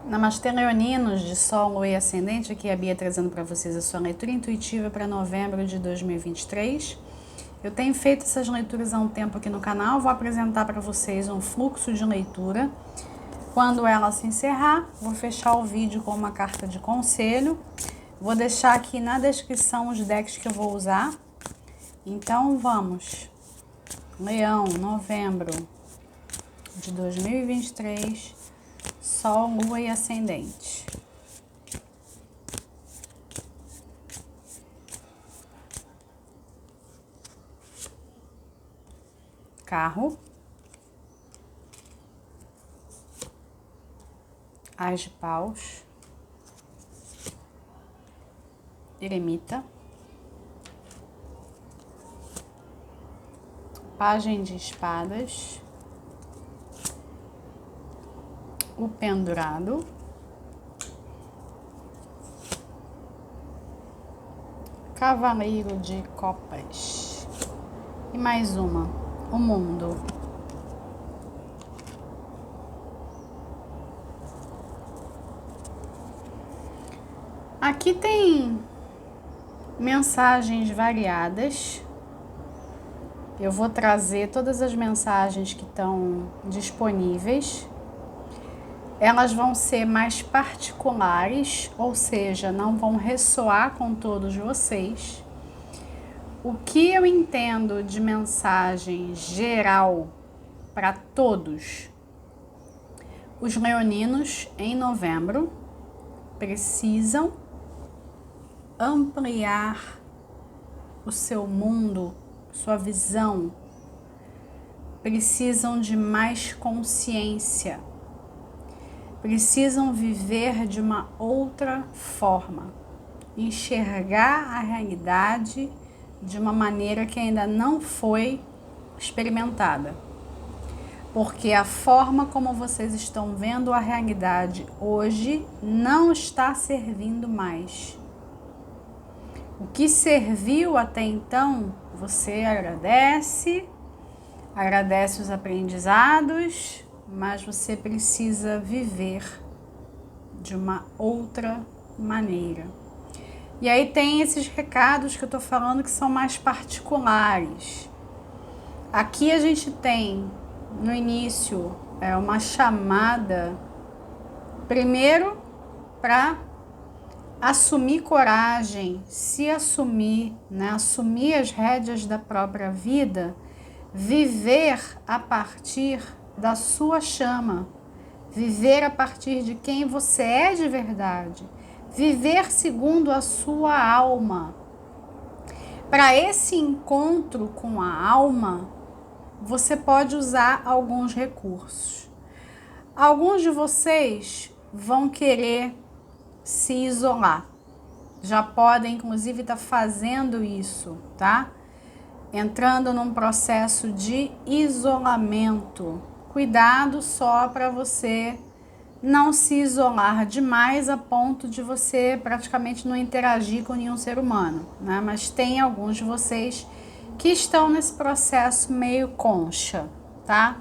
Namastê, leoninos de Sol, Lua e Ascendente. Aqui é a Bia trazendo para vocês a sua leitura intuitiva para novembro de 2023. Eu tenho feito essas leituras há um tempo aqui no canal. Vou apresentar para vocês um fluxo de leitura. Quando ela se encerrar, vou fechar o vídeo com uma carta de conselho. Vou deixar aqui na descrição os decks que eu vou usar. Então vamos. Leão, novembro de 2023. Sol, Lua e Ascendente. Carro. As de paus. Eremita. Pajem de espadas. O pendurado, cavaleiro de copas e mais uma, o mundo. Aqui tem mensagens variadas. Eu vou trazer todas as mensagens que estão disponíveis. Elas vão ser mais particulares, ou seja, não vão ressoar com todos vocês. O que eu entendo de mensagem geral para todos os leoninos em novembro precisam ampliar o seu mundo, sua visão, precisam de mais consciência. Precisam viver de uma outra forma, enxergar a realidade de uma maneira que ainda não foi experimentada. Porque a forma como vocês estão vendo a realidade hoje não está servindo mais. O que serviu até então, você agradece os aprendizados, mas você precisa viver de uma outra maneira. E aí tem esses recados que eu tô falando que são mais particulares. Aqui a gente tem, no início, uma chamada, primeiro, para assumir coragem, se assumir, né? Assumir as rédeas da própria vida, viver a partir da sua chama, viver a partir de quem você é de verdade, viver segundo a sua alma. Para esse encontro com a alma, você pode usar alguns recursos. Alguns de vocês vão querer se isolar, já podem inclusive estar fazendo isso, tá? Entrando num processo de isolamento. Cuidado só para você não se isolar demais a ponto de você praticamente não interagir com nenhum ser humano, né? Mas tem alguns de vocês que estão nesse processo meio concha, tá?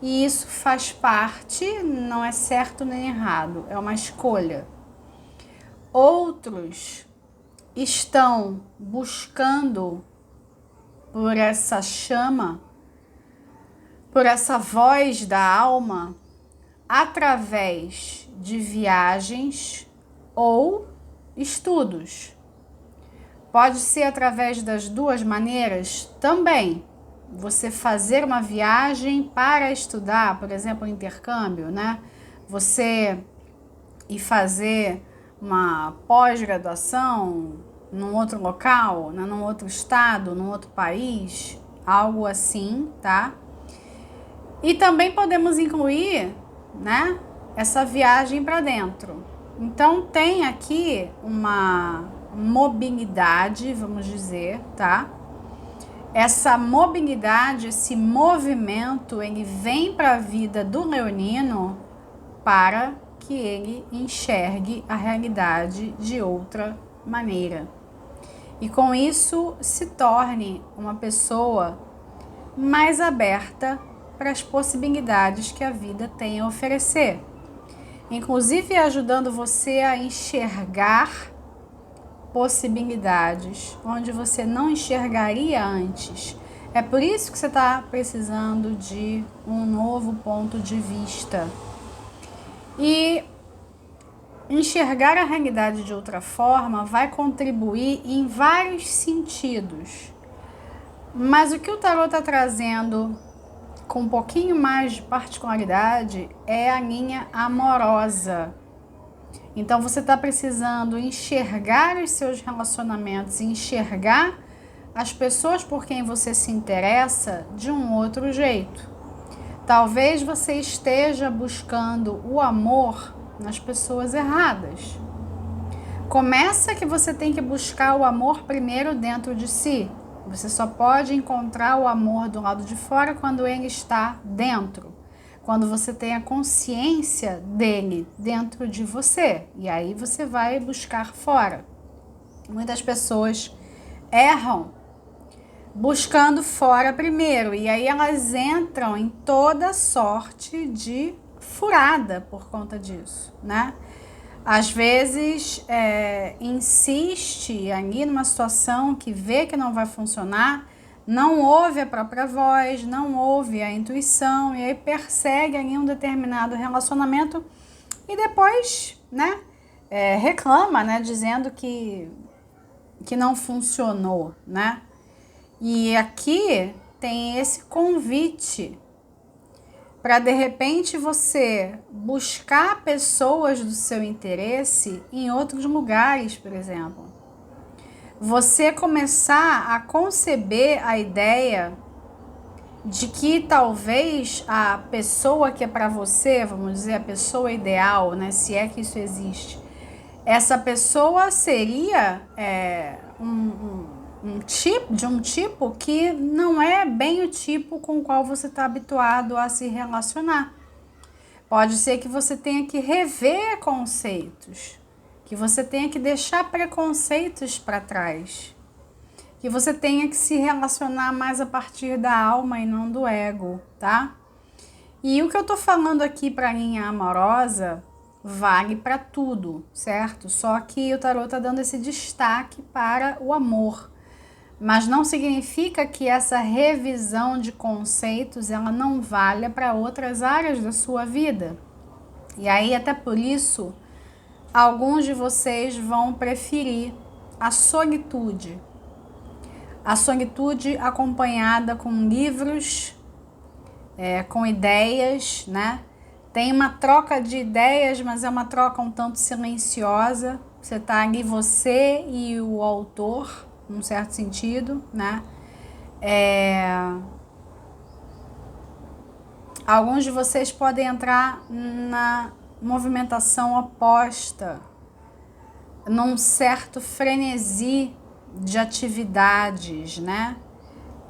E isso faz parte, não é certo nem errado, é uma escolha. Outros estão buscando por essa chama, por essa voz da alma, através de viagens ou estudos. Pode ser através das duas maneiras também. Você fazer uma viagem para estudar, por exemplo, um intercâmbio, né? Você ir fazer uma pós-graduação num outro local, né? Num outro estado, num outro país, algo assim, tá? E também podemos incluir, né, essa viagem para dentro. Então tem aqui uma mobilidade, vamos dizer, tá? Essa mobilidade, esse movimento, ele vem para a vida do leonino para que ele enxergue a realidade de outra maneira. E com isso se torne uma pessoa mais aberta para as possibilidades que a vida tem a oferecer. inclusive ajudando você a enxergar possibilidades onde você não enxergaria antes. É por isso que você está precisando de um novo ponto de vista. E enxergar a realidade de outra forma vai contribuir em vários sentidos. Mas o que o tarot está trazendo com um pouquinho mais de particularidade é a linha amorosa. Então você está precisando enxergar os seus relacionamentos, enxergar as pessoas por quem você se interessa de um outro jeito. Talvez você esteja buscando o amor nas pessoas erradas. Começa que você tem que buscar o amor primeiro dentro de si. Você só pode encontrar o amor do lado de fora quando ele está dentro. Quando você tem a consciência dele dentro de você. E aí você vai buscar fora. Muitas pessoas erram buscando fora primeiro. E aí elas entram em toda sorte de furada por conta disso, né? Às vezes insiste ali numa situação que vê que não vai funcionar, não ouve a própria voz, não ouve a intuição e aí persegue ali um determinado relacionamento e depois, né, reclama, né, dizendo que não funcionou, né? E aqui tem esse convite para de repente você buscar pessoas do seu interesse em outros lugares, por exemplo. Você começar a conceber a ideia de que talvez a pessoa que é para você, vamos dizer, a pessoa ideal, né, se é que isso existe, essa pessoa seria um tipo que não é bem o tipo com o qual você está habituado a se relacionar. Pode ser que você tenha que rever conceitos, que você tenha que deixar preconceitos para trás, que você tenha que se relacionar mais a partir da alma e não do ego, tá? E o que eu tô falando aqui para a linha amorosa vale para tudo, certo? Só que o tarot tá dando esse destaque para o amor. Mas não significa que essa revisão de conceitos ela não valha para outras áreas da sua vida. E aí, até por isso, alguns de vocês vão preferir a solitude. A solitude acompanhada com livros, com ideias, né? Tem uma troca de ideias, mas é uma troca um tanto silenciosa. Você tá ali, você e o autor, num certo sentido, né? Alguns de vocês podem entrar na movimentação oposta, num certo frenesi de atividades, né?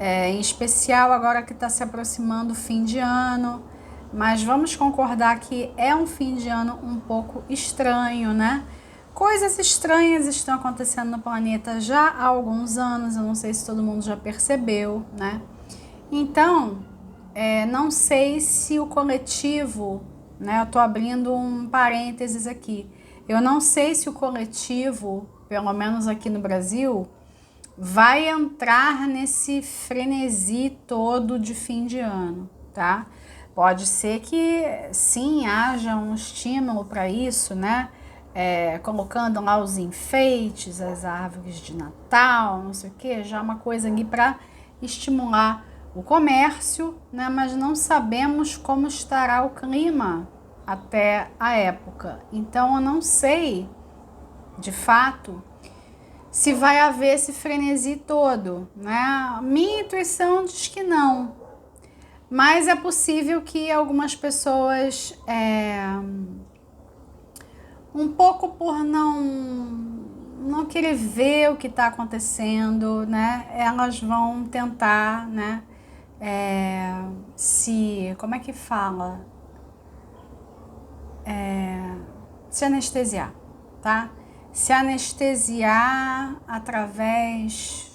Em especial agora que está se aproximando o fim de ano, mas vamos concordar que é um fim de ano um pouco estranho, né? Coisas estranhas estão acontecendo no planeta já há alguns anos, eu não sei se todo mundo já percebeu, né? Então, não sei se o coletivo, né? Eu tô abrindo um parênteses aqui. Eu não sei se o coletivo, pelo menos aqui no Brasil, vai entrar nesse frenesi todo de fim de ano, tá? Pode ser que sim, haja um estímulo para isso, né? Colocando lá os enfeites, as árvores de Natal, não sei o que, já uma coisa ali para estimular o comércio, né? Mas não sabemos como estará o clima até a época. Então eu não sei, de fato, se vai haver esse frenesi todo, né? Minha intuição diz que não, mas é possível que algumas pessoas, um pouco por não querer ver o que está acontecendo, né? Elas vão tentar, né? Como é que fala? Se anestesiar, tá? Se anestesiar através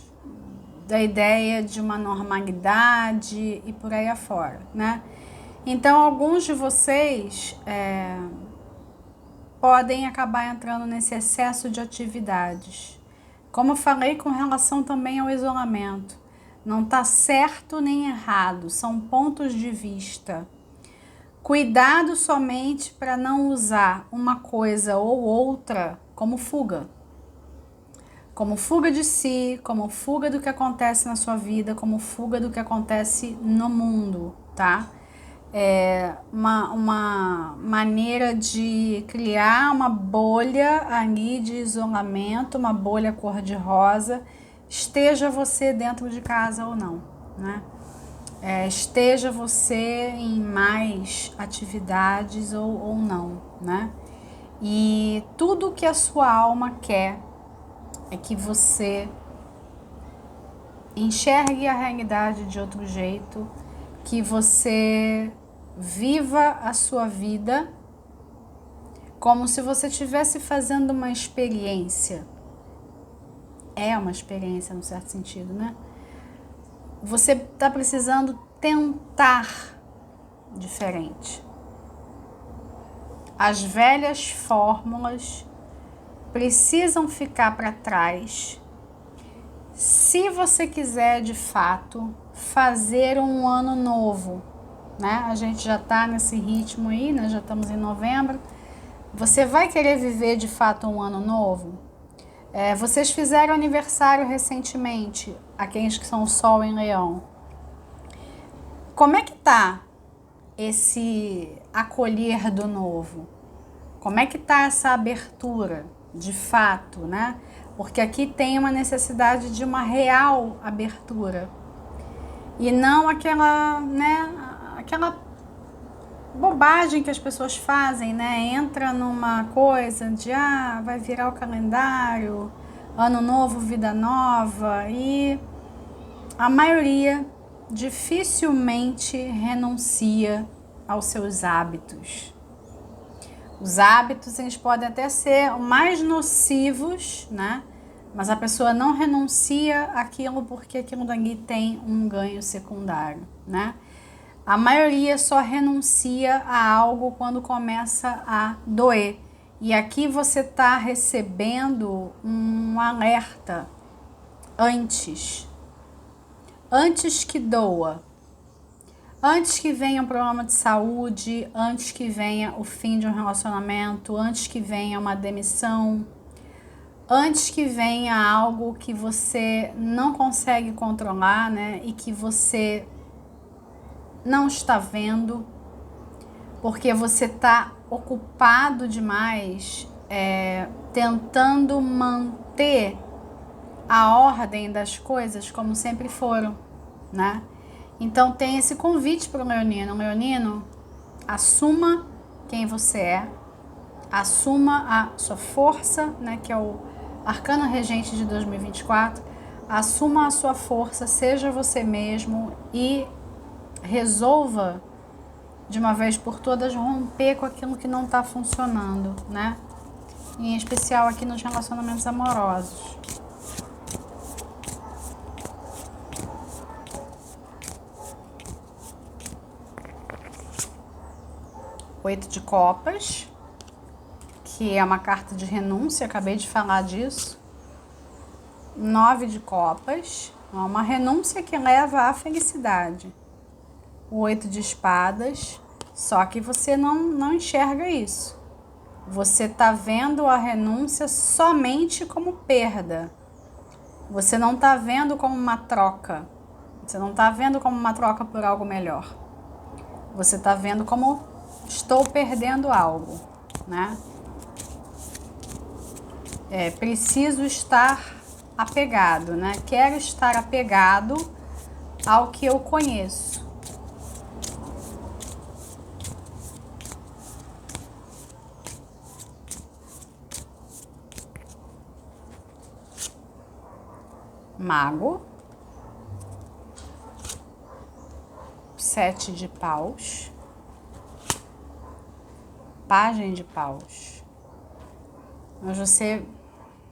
da ideia de uma normalidade e por aí afora, né? Então, alguns de vocês podem acabar entrando nesse excesso de atividades. Como eu falei com relação também ao isolamento, não está certo nem errado, são pontos de vista. Cuidado somente para não usar uma coisa ou outra como fuga. Como fuga de si, como fuga do que acontece na sua vida, como fuga do que acontece no mundo, tá? É uma maneira de criar uma bolha ali de isolamento, uma bolha cor-de-rosa, esteja você dentro de casa ou não, né? Esteja você em mais atividades ou não, né? E tudo que a sua alma quer é que você enxergue a realidade de outro jeito, que você viva a sua vida como se você estivesse fazendo uma experiência. É uma experiência, no certo sentido, né? Você está precisando tentar diferente. As velhas fórmulas precisam ficar para trás se você quiser de fato fazer um ano novo, né? A gente já está nesse ritmo aí, né? Já estamos em novembro. Você vai querer viver de fato um ano novo? Vocês fizeram aniversário recentemente, aqueles que são o Sol em Leão. Como é que tá esse acolher do novo? Como é que tá essa abertura, de fato, né? Porque aqui tem uma necessidade de uma real abertura. E não aquela, né, aquela bobagem que as pessoas fazem, né? Entra numa coisa de, vai virar o calendário, ano novo, vida nova, e a maioria dificilmente renuncia aos seus hábitos. Os hábitos, eles podem até ser mais nocivos, né? Mas a pessoa não renuncia àquilo porque aquilo dali tem um ganho secundário, né? A maioria só renuncia a algo quando começa a doer. E aqui você está recebendo um alerta antes que doa. Antes que venha um problema de saúde, antes que venha o fim de um relacionamento, antes que venha uma demissão, antes que venha algo que você não consegue controlar, né? E que você não está vendo, porque você está ocupado demais tentando manter a ordem das coisas como sempre foram, né? Então tem esse convite para o leonino. Leonino, assuma quem você é, assuma a sua força, né, que é o arcano regente de 2024, assuma a sua força, seja você mesmo e resolva de uma vez por todas romper com aquilo que não está funcionando, né? Em especial aqui nos relacionamentos amorosos. Oito de Copas, que é uma carta de renúncia, acabei de falar disso. 9 de Copas, é uma renúncia que leva à felicidade. O 8 de Espadas, só que você não enxerga isso. Você está vendo a renúncia somente como perda. Você não está vendo como uma troca. Você não está vendo como uma troca por algo melhor. Você está vendo como estou perdendo algo, né? Preciso estar apegado, né? Quero estar apegado ao que eu conheço. Mago, 7 de Paus, Pagem de Paus. Mas você,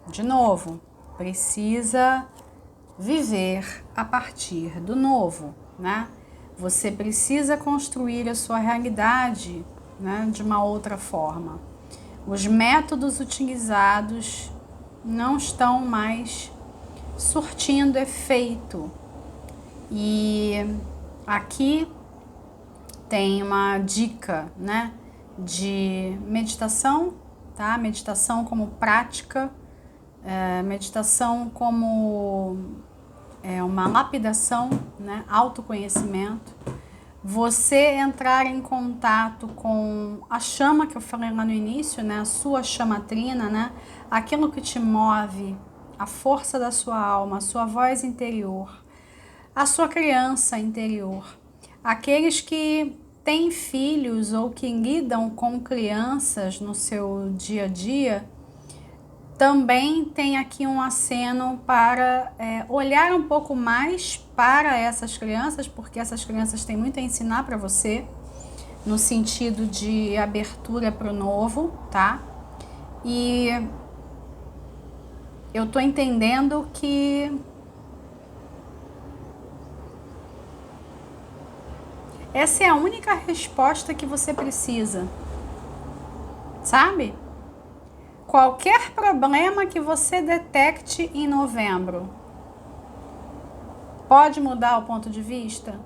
de novo, precisa viver a partir do novo, né? Você precisa construir a sua realidade, né, de uma outra forma. Os métodos utilizados não estão mais surtindo efeito. E aqui tem uma dica, né, de meditação, tá? Meditação como prática, meditação como uma lapidação, né? Autoconhecimento. Você entrar em contato com a chama que eu falei lá no início, né? A sua chamatrina, né? Aquilo que te move, a força da sua alma, a sua voz interior, a sua criança interior. Aqueles que têm filhos ou que lidam com crianças no seu dia a dia, também tem aqui um aceno para olhar um pouco mais para essas crianças, porque essas crianças têm muito a ensinar para você, no sentido de abertura para o novo, tá? E eu tô entendendo que essa é a única resposta que você precisa, sabe? Qualquer problema que você detecte em novembro pode mudar o ponto de vista?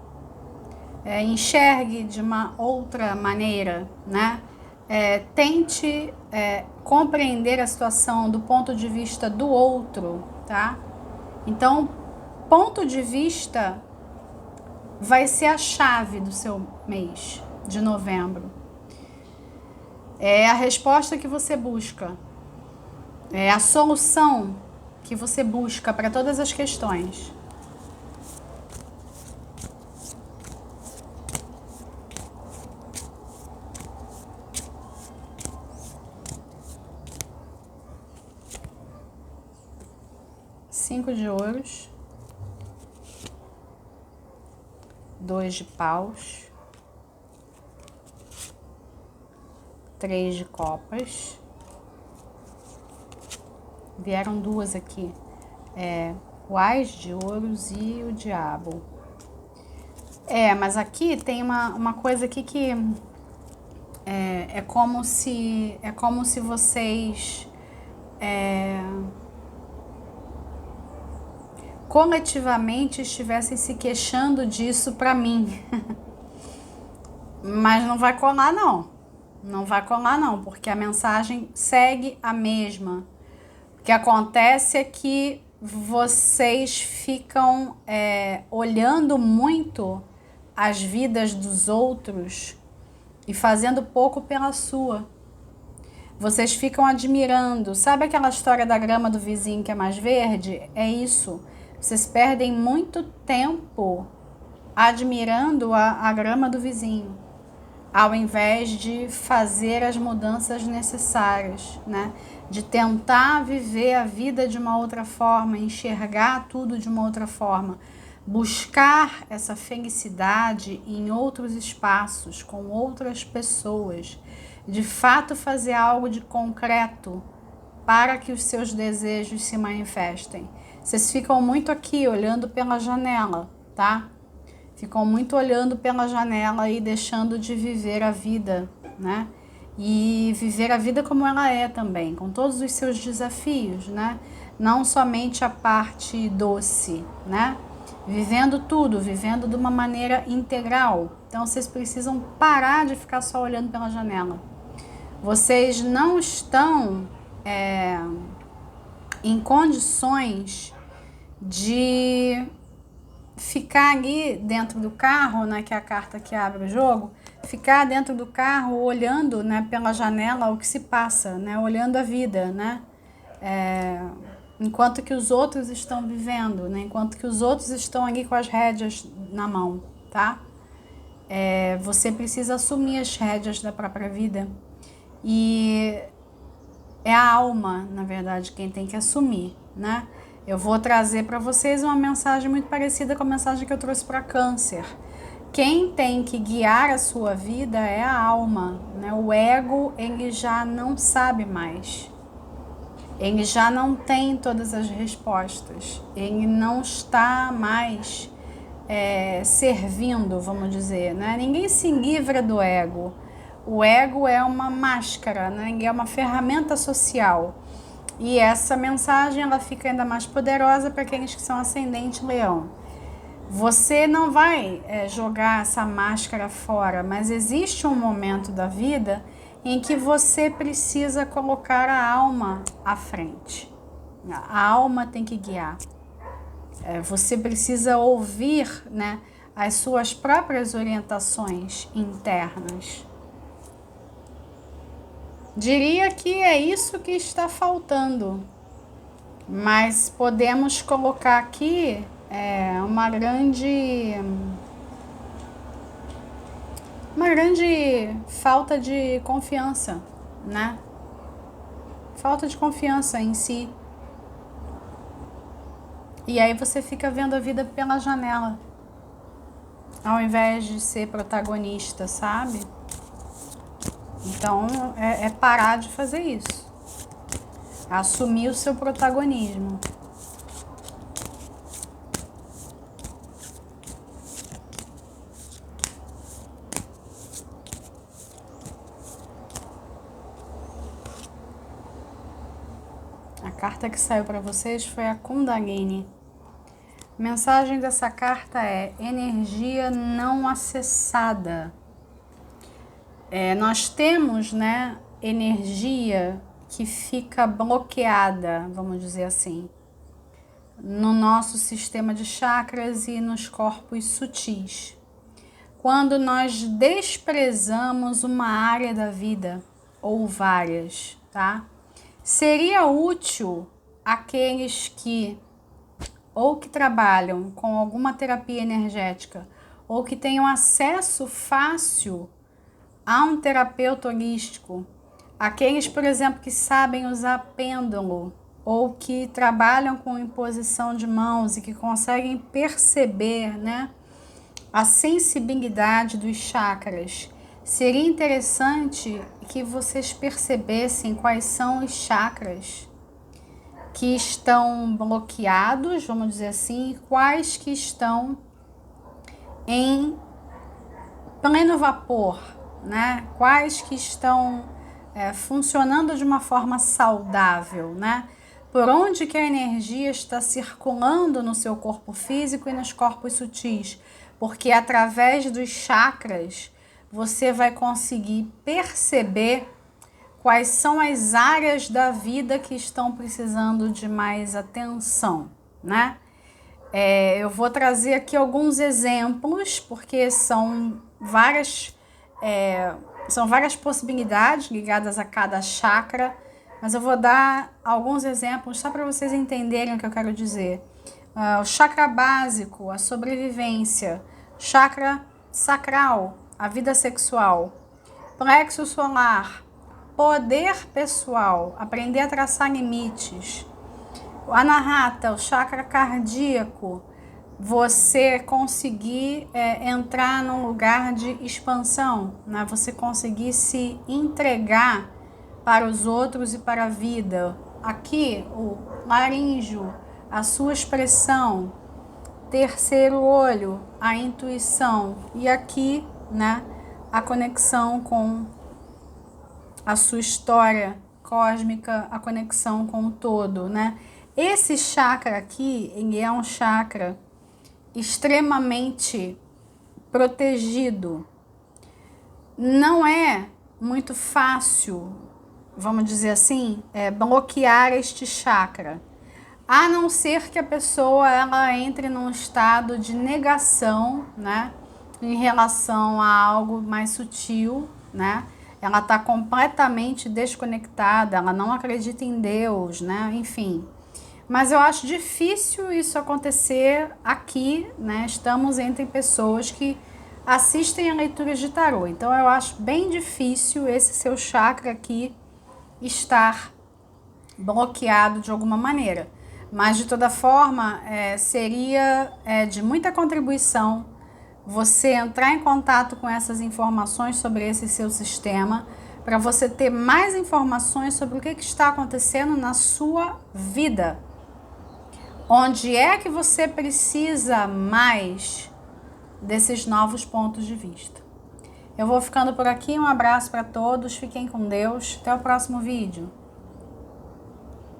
Enxergue de uma outra maneira, né? Tente compreender a situação do ponto de vista do outro, tá? Então, ponto de vista vai ser a chave do seu mês de novembro. É a resposta que você busca. É a solução que você busca para todas as questões. Cinco de ouros, 2 de paus, 3 de copas. Vieram duas aqui, o Ás de ouros e o diabo. Mas aqui tem uma coisa aqui que é como se vocês coletivamente estivessem se queixando disso pra mim. Mas não vai colar não. Não vai colar não, porque a mensagem segue a mesma. O que acontece é que vocês ficam olhando muito as vidas dos outros e fazendo pouco pela sua. Vocês ficam admirando. Sabe aquela história da grama do vizinho que é mais verde? É isso. Vocês perdem muito tempo admirando a grama do vizinho, ao invés de fazer as mudanças necessárias, né? De tentar viver a vida de uma outra forma, enxergar tudo de uma outra forma, buscar essa felicidade em outros espaços, com outras pessoas, de fato fazer algo de concreto para que os seus desejos se manifestem. Vocês ficam muito aqui olhando pela janela, tá? Ficam muito olhando pela janela e deixando de viver a vida, né? E viver a vida como ela é também, com todos os seus desafios, né? Não somente a parte doce, né? Vivendo tudo, vivendo de uma maneira integral. Então, vocês precisam parar de ficar só olhando pela janela. Vocês não estão em condições de ficar ali dentro do carro, né, que é a carta que abre o jogo, ficar dentro do carro olhando, né, pela janela o que se passa, né, olhando a vida, né, enquanto que os outros estão vivendo, né, enquanto que os outros estão ali com as rédeas na mão, tá? Você precisa assumir as rédeas da própria vida e é a alma, na verdade, quem tem que assumir, né? Eu vou trazer para vocês uma mensagem muito parecida com a mensagem que eu trouxe para Câncer. Quem tem que guiar a sua vida é a alma, né? O ego, ele já não sabe mais. Ele já não tem todas as respostas. Ele não está mais servindo, vamos dizer, né? Ninguém se livra do ego. O ego é uma máscara, né? É uma ferramenta social. E essa mensagem ela fica ainda mais poderosa para aqueles que são ascendente leão. Você não vai jogar essa máscara fora, mas existe um momento da vida em que você precisa colocar a alma à frente. A alma tem que guiar. Você precisa ouvir, né, as suas próprias orientações internas. Diria que é isso que está faltando, mas podemos colocar aqui uma grande falta de confiança, né? Falta de confiança em si. E aí você fica vendo a vida pela janela, ao invés de ser protagonista, sabe? Então, é parar de fazer isso. Assumir o seu protagonismo. A carta que saiu para vocês foi a Kundalini. A mensagem dessa carta é energia não acessada. Nós temos, né, energia que fica bloqueada, vamos dizer assim, no nosso sistema de chakras e nos corpos sutis. Quando nós desprezamos uma área da vida, ou várias, tá? Seria útil aqueles que ou que trabalham com alguma terapia energética ou que tenham acesso fácil a um terapeuta holístico, aqueles, por exemplo, que sabem usar pêndulo ou que trabalham com imposição de mãos e que conseguem perceber, né, a sensibilidade dos chakras. Seria interessante que vocês percebessem quais são os chakras que estão bloqueados, vamos dizer assim, e quais que estão em pleno vapor, né? Quais que estão funcionando de uma forma saudável, né? Por onde que a energia está circulando no seu corpo físico e nos corpos sutis, porque através dos chakras você vai conseguir perceber quais são as áreas da vida que estão precisando de mais atenção, né? Eu vou trazer aqui alguns exemplos, porque são várias possibilidades ligadas a cada chakra, mas eu vou dar alguns exemplos só para vocês entenderem o que eu quero dizer. O chakra básico, a sobrevivência, chakra sacral, a vida sexual, plexo solar, poder pessoal, aprender a traçar limites, o anahata, o chakra cardíaco, você conseguir entrar num lugar de expansão, né? Você conseguir se entregar para os outros e para a vida. Aqui, o laríngeo, a sua expressão, terceiro olho, a intuição, e aqui, né, a conexão com a sua história cósmica, a conexão com o todo, né? Esse chakra aqui, ele é um chakra extremamente protegido. Não é muito fácil, vamos dizer assim, bloquear este chakra, a não ser que a pessoa ela entre num estado de negação, né, em relação a algo mais sutil, né? Ela está completamente desconectada, ela não acredita em Deus, né? Enfim. Mas eu acho difícil isso acontecer aqui, né? Estamos entre pessoas que assistem a leituras de tarô. Então eu acho bem difícil esse seu chakra aqui estar bloqueado de alguma maneira. Mas de toda forma, seria de muita contribuição você entrar em contato com essas informações sobre esse seu sistema, para você ter mais informações sobre o que está acontecendo na sua vida. Onde é que você precisa mais desses novos pontos de vista? Eu vou ficando por aqui, um abraço para todos, fiquem com Deus, até o próximo vídeo.